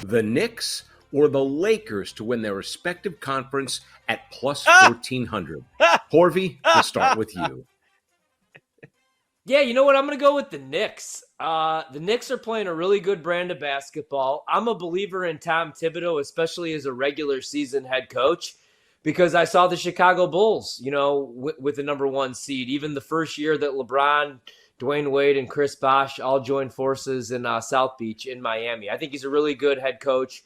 The Knicks or the Lakers to win their respective conference at plus 1,400. Horvey, we'll start with you. Yeah, you know what? I'm going to go with the Knicks. The Knicks are playing a really good brand of basketball. I'm a believer in Tom Thibodeau, especially as a regular season head coach, because I saw the Chicago Bulls, with the number one seed. Even the first year that LeBron, Dwayne Wade, and Chris Bosh all joined forces in South Beach in Miami. I think he's a really good head coach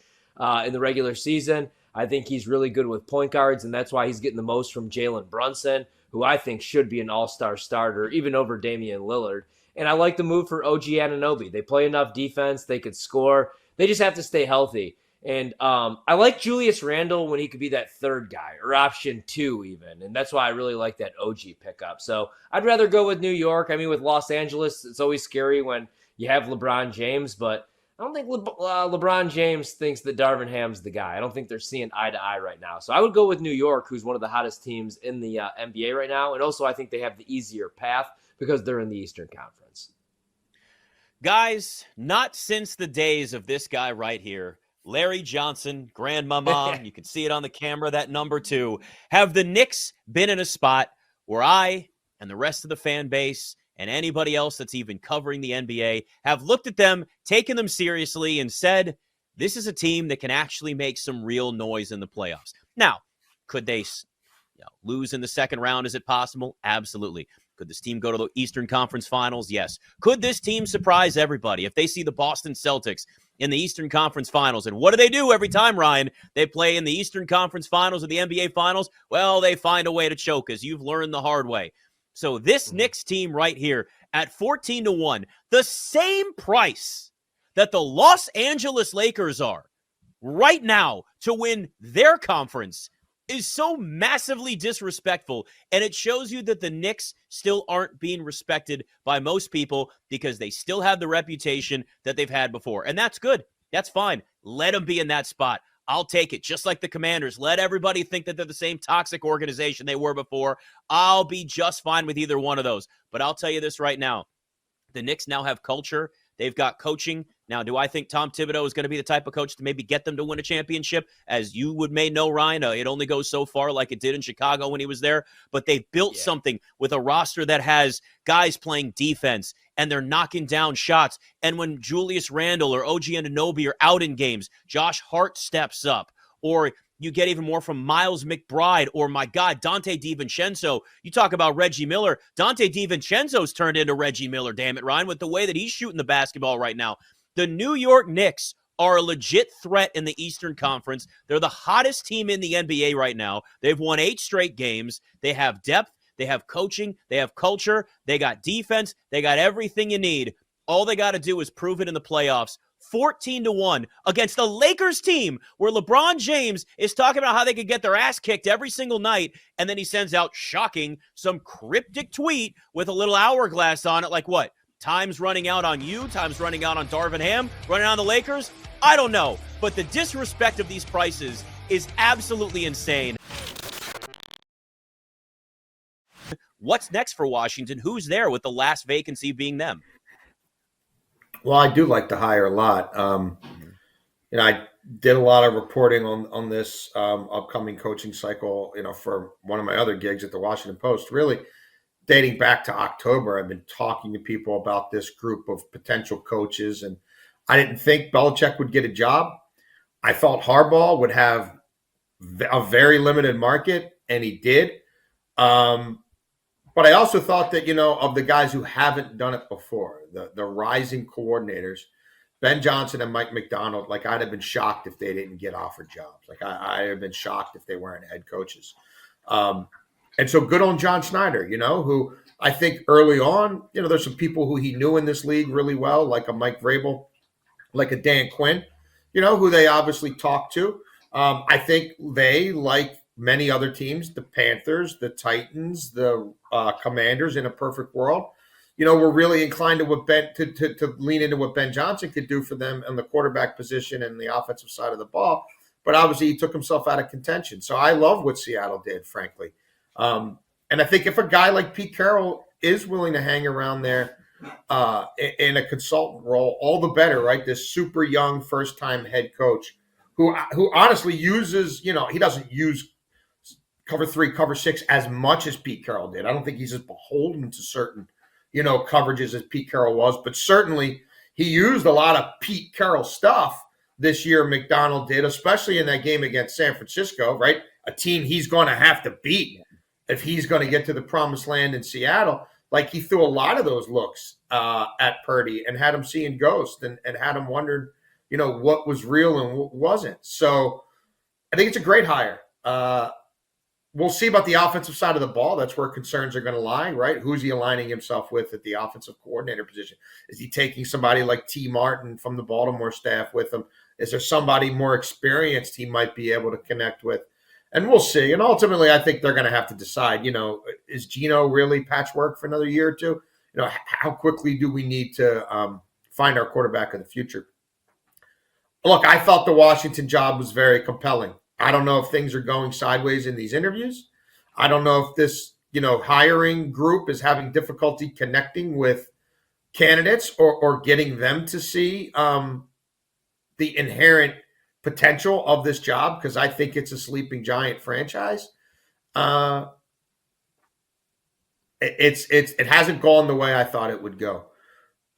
in the regular season. I think he's really good with point guards, and that's why he's getting the most from Jalen Brunson, who I think should be an all-star starter, even over Damian Lillard. And I like the move for OG Anunoby. They play enough defense. They could score. They just have to stay healthy. And I like Julius Randle when he could be that third guy or option 2 even. And that's why I really like that OG pickup. So I'd rather go with New York. I mean, with Los Angeles, it's always scary when you have LeBron James, but I don't think LeBron James thinks that Darvin Ham's the guy. I don't think they're seeing eye to eye right now. So I would go with New York, who's one of the hottest teams in the NBA right now. And also I think they have the easier path because they're in the Eastern Conference. Guys, not since the days of this guy right here, Larry Johnson, Grandmama, you can see it on the camera, that number 2, have the Knicks been in a spot where I and the rest of the fan base and anybody else that's even covering the NBA have looked at them, taken them seriously, and said, this is a team that can actually make some real noise in the playoffs. Now, could they lose in the second round? Is it possible? Absolutely. Could this team go to the Eastern Conference Finals? Yes. Could this team surprise everybody if they see the Boston Celtics in the Eastern Conference Finals? And what do every time, Ryan, they play in the Eastern Conference Finals or the NBA Finals? Well, they find a way to choke, as you've learned the hard way. So this Knicks team right here at 14-1, the same price that the Los Angeles Lakers are right now to win their conference, is so massively disrespectful. And it shows you that the Knicks still aren't being respected by most people because they still have the reputation that they've had before. And that's good. That's fine. Let them be in that spot. I'll take it. Just like the Commanders. Let everybody think that they're the same toxic organization they were before. I'll be just fine with either one of those. But I'll tell you this right now. The Knicks now have culture. They've got coaching. Now, do I think Tom Thibodeau is going to be the type of coach to maybe get them to win a championship? As you may know, Ryan, it only goes so far like it did in Chicago when he was there. But they've built something with a roster that has guys playing defense, and they're knocking down shots. And when Julius Randle or OG Anunoby are out in games, Josh Hart steps up. Or you get even more from Miles McBride or, my God, Dante DiVincenzo. You talk about Reggie Miller. Dante DiVincenzo's turned into Reggie Miller, damn it, Ryan, with the way that he's shooting the basketball right now. The New York Knicks are a legit threat in the Eastern Conference. They're the hottest team in the NBA right now. They've won 8 straight games. They have depth. They have coaching. They have culture. They got defense. They got everything you need. All they got to do is prove it in the playoffs. 14-1 against the Lakers team where LeBron James is talking about how they could get their ass kicked every single night, and then he sends out, shocking, some cryptic tweet with a little hourglass on it, like what? Time's running out on you, time's running out on Darvin Ham, running on the Lakers? I don't know, but the disrespect of these prices is absolutely insane. What's next for Washington? Who's there with the last vacancy being them? Well, I do like to hire a lot. I did a lot of reporting on this upcoming coaching cycle, for one of my other gigs at the Washington Post. Really, dating back to October, I've been talking to people about this group of potential coaches, and I didn't think Belichick would get a job. I thought Harbaugh would have a very limited market, and he did. But I also thought that, of the guys who haven't done it before, the rising coordinators, Ben Johnson and Mike McDonald, like I'd have been shocked if they didn't get offered jobs. Like I'd have been shocked if they weren't head coaches. And so good on John Schneider, who I think early on, there's some people who he knew in this league really well, like a Mike Vrabel, like a Dan Quinn, who they obviously talked to. I think they, like many other teams, the Panthers, the Titans, the Commanders, in a perfect world, were really inclined to to lean into what Ben Johnson could do for them in the quarterback position and the offensive side of the ball. But obviously he took himself out of contention. So I love what Seattle did, frankly. And I think if a guy like Pete Carroll is willing to hang around there, in a consultant role, all the better, right? This super young first time head coach who honestly uses, he doesn't use cover 3, cover 6 as much as Pete Carroll did. I don't think he's as beholden to certain, coverages as Pete Carroll was, but certainly he used a lot of Pete Carroll stuff this year. McDonald did, especially in that game against San Francisco, right? A team he's going to have to beat if he's going to get to the promised land in Seattle. Like, he threw a lot of those looks at Purdy and had him seeing ghosts and had him wondering, what was real and what wasn't. So I think it's a great hire. We'll see about the offensive side of the ball. That's where concerns are going to lie, right? Who's he aligning himself with at the offensive coordinator position? Is he taking somebody like T. Martin from the Baltimore staff with him? Is there somebody more experienced he might be able to connect with? And we'll see. And ultimately, I think they're going to have to decide, is Geno really patchwork for another year or two? How quickly do we need to find our quarterback in the future? Look, I thought the Washington job was very compelling. I don't know if things are going sideways in these interviews. I don't know if this, hiring group is having difficulty connecting with candidates or getting them to see the inherent potential of this job, because I think it's a sleeping giant franchise. It hasn't gone the way I thought it would go.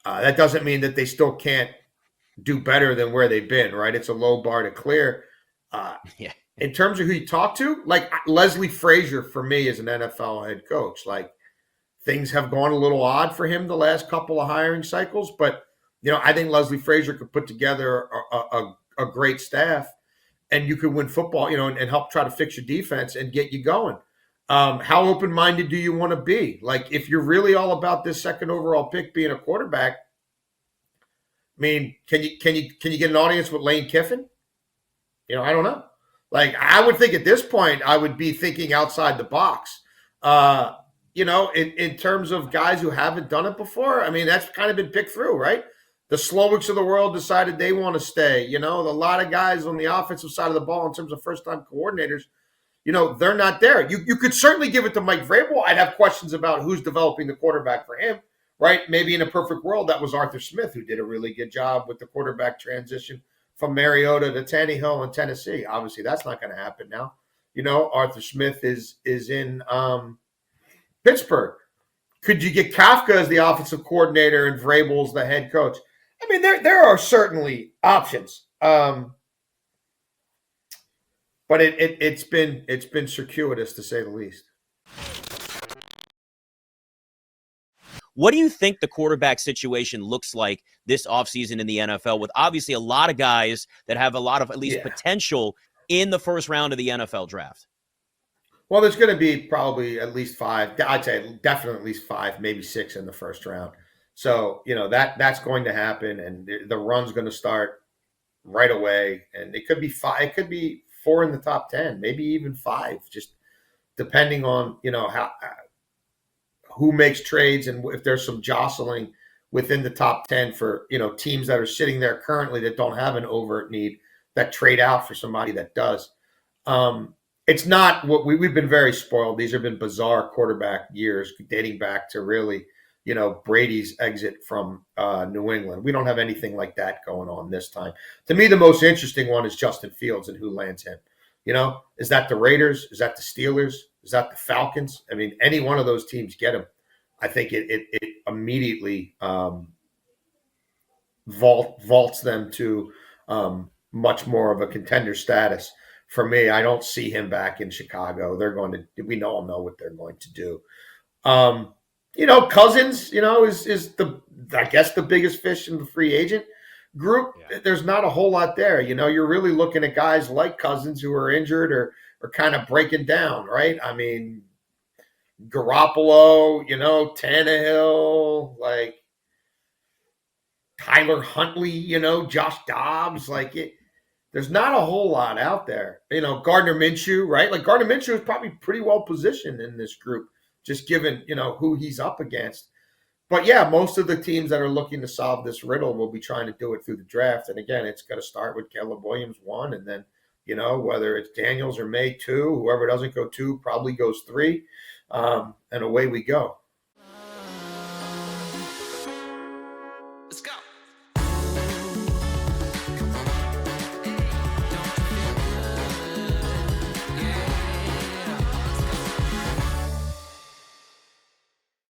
That doesn't mean that they still can't do better than where they've been, right? It's a low bar to clear. Yeah. In terms of who you talk to, like Leslie Frazier for me is an NFL head coach. Like, things have gone a little odd for him the last couple of hiring cycles, but I think Leslie Frazier could put together a great staff, and you could win football, and help try to fix your defense and get you going. How open-minded do you want to be? Like, if you're really all about this second overall pick being a quarterback, I mean, can you get an audience with Lane Kiffin? I don't know. Like, I would think at this point, I would be thinking outside the box. In terms of guys who haven't done it before, I mean, that's kind of been picked through, right? The Slowicks of the world decided they want to stay. A lot of guys on the offensive side of the ball in terms of first-time coordinators, they're not there. You could certainly give it to Mike Vrabel. I'd have questions about who's developing the quarterback for him, right? Maybe in a perfect world, that was Arthur Smith, who did a really good job with the quarterback transition from Mariota to Tannehill in Tennessee. Obviously, that's not going to happen now. Arthur Smith is in Pittsburgh. Could you get Kafka as the offensive coordinator and Vrabel's the head coach? I mean, there are certainly options, but it's been circuitous, to say the least. What do you think the quarterback situation looks like this offseason in the NFL, with obviously a lot of guys that have a lot of at least potential in the first round of the NFL draft? Well, there's going to be probably at least 5. I'd say definitely at least 5, maybe 6 in the first round. So, that's going to happen, and the run's going to start right away. And it could be 5, it could be 4 in the top 10, maybe even 5, just depending on, how who makes trades and if there's some jostling within the top 10 for, teams that are sitting there currently that don't have an overt need that trade out for somebody that does. It's not what we've been very spoiled. These have been bizarre quarterback years dating back to really, Brady's exit from New England. We don't have anything like that going on this time. To me, the most interesting one is Justin Fields and who lands him. Is that the Raiders? Is that the Steelers? Is that the Falcons? I mean, any one of those teams get him. I think it immediately vaults them to much more of a contender status. For me, I don't see him back in Chicago. We all know what they're going to do. Cousins, is the biggest fish in the free agent group. Yeah. There's not a whole lot there. You're really looking at guys like Cousins who are injured or kind of breaking down, right? I mean, Garoppolo, Tannehill, like Tyler Huntley, Josh Dobbs, there's not a whole lot out there. Gardner Minshew, right? Like, Gardner Minshew is probably pretty well positioned in this group, just given, who he's up against. But yeah, most of the teams that are looking to solve this riddle will be trying to do it through the draft. And again, it's going to start with Caleb Williams 1, and then, whether it's Daniels or May 2, whoever doesn't go 2 probably goes 3, and away we go.